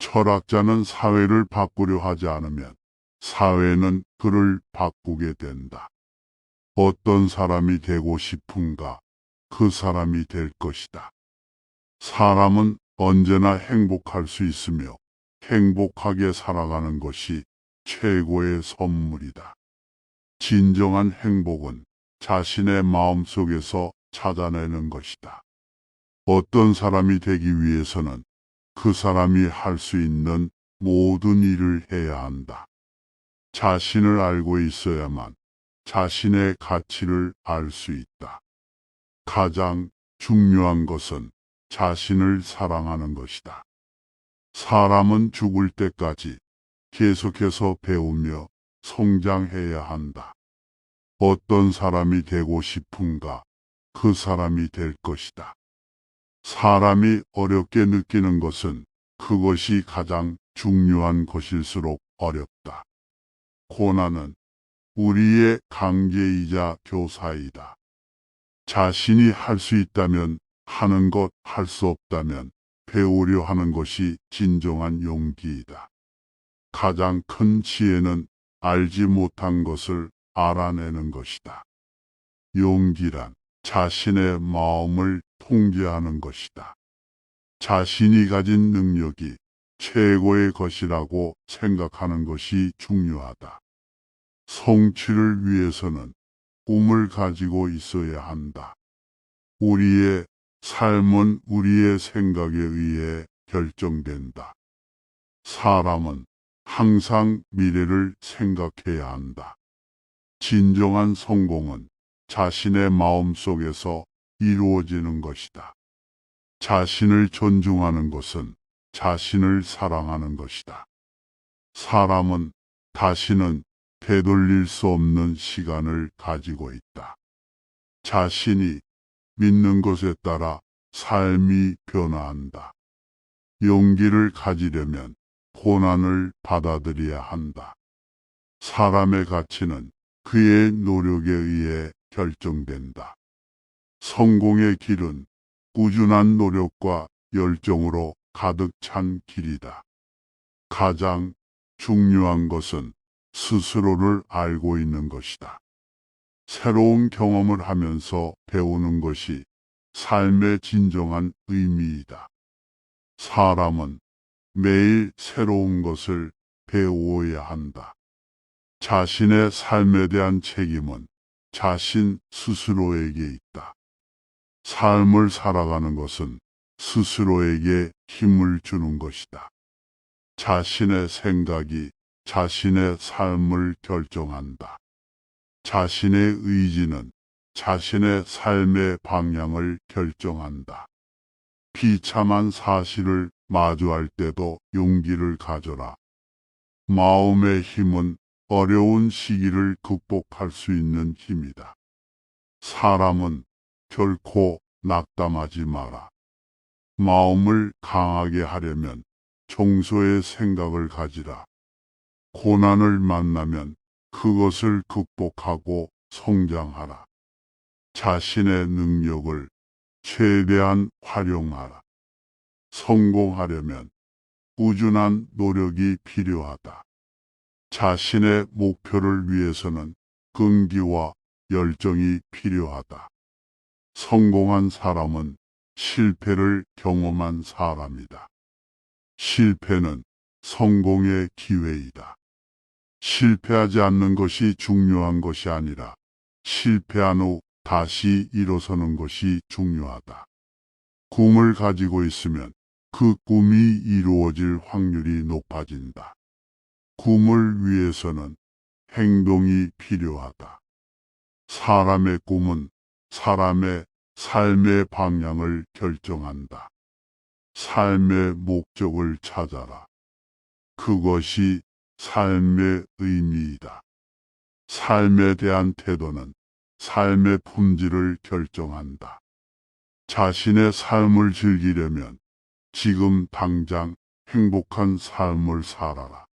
철학자는 사회를 바꾸려 하지 않으면 사회는 그를 바꾸게 된다. 어떤 사람이 되고 싶은가? 그 사람이 될 것이다. 사람은 언제나 행복할 수 있으며 행복하게 살아가는 것이 최고의 선물이다. 진정한 행복은 자신의 마음속에서 찾아내는 것이다. 어떤 사람이 되기 위해서는 그 사람이 할 수 있는 모든 일을 해야 한다. 자신을 알고 있어야만 자신의 가치를 알 수 있다. 가장 중요한 것은 자신을 사랑하는 것이다. 사람은 죽을 때까지 계속해서 배우며 성장해야 한다. 어떤 사람이 되고 싶은가? 그 사람이 될 것이다. 사람이 어렵게 느끼는 것은 그것이 가장 중요한 것일수록 어렵다. 고난은 우리의 강제이자 교사이다. 자신이 할 수 있다면 하는 것, 할 수 없다면 배우려 하는 것이 진정한 용기이다. 가장 큰 지혜는 알지 못한 것을 알아내는 것이다. 용기란 자신의 마음을 통제하는 것이다. 자신이 가진 능력이 최고의 것이라고 생각하는 것이 중요하다. 성취를 위해서는 꿈을 가지고 있어야 한다. 우리의 삶은 우리의 생각에 의해 결정된다. 사람은 항상 미래를 생각해야 한다. 진정한 성공은 자신의 마음 속에서 이루어지는 것이다. 자신을 존중하는 것은 자신을 사랑하는 것이다. 사람은 다시는 되돌릴 수 없는 시간을 가지고 있다. 자신이 믿는 것에 따라 삶이 변화한다. 용기를 가지려면 고난을 받아들여야 한다. 사람의 가치는 그의 노력에 의해 결정된다. 성공의 길은 꾸준한 노력과 열정으로 가득 찬 길이다. 가장 중요한 것은 스스로를 알고 있는 것이다. 새로운 경험을 하면서 배우는 것이 삶의 진정한 의미이다. 사람은 매일 새로운 것을 배워야 한다. 자신의 삶에 대한 책임은 자신 스스로에게 있다. 삶을 살아가는 것은 스스로에게 힘을 주는 것이다. 자신의 생각이 자신의 삶을 결정한다. 자신의 의지는 자신의 삶의 방향을 결정한다. 비참한 사실을 마주할 때도 용기를 가져라. 마음의 힘은 어려운 시기를 극복할 수 있는 힘이다. 사람은 결코 낙담하지 마라. 마음을 강하게 하려면 종소의 생각을 가지라. 고난을 만나면 그것을 극복하고 성장하라. 자신의 능력을 최대한 활용하라. 성공하려면 꾸준한 노력이 필요하다. 자신의 목표를 위해서는 끈기와 열정이 필요하다. 성공한 사람은 실패를 경험한 사람이다. 실패는 성공의 기회이다. 실패하지 않는 것이 중요한 것이 아니라 실패한 후 다시 일어서는 것이 중요하다. 꿈을 가지고 있으면 그 꿈이 이루어질 확률이 높아진다. 꿈을 위해서는 행동이 필요하다. 사람의 꿈은 사람의 삶의 방향을 결정한다. 삶의 목적을 찾아라. 그것이 삶의 의미이다. 삶에 대한 태도는 삶의 품질을 결정한다. 자신의 삶을 즐기려면 지금 당장 행복한 삶을 살아라.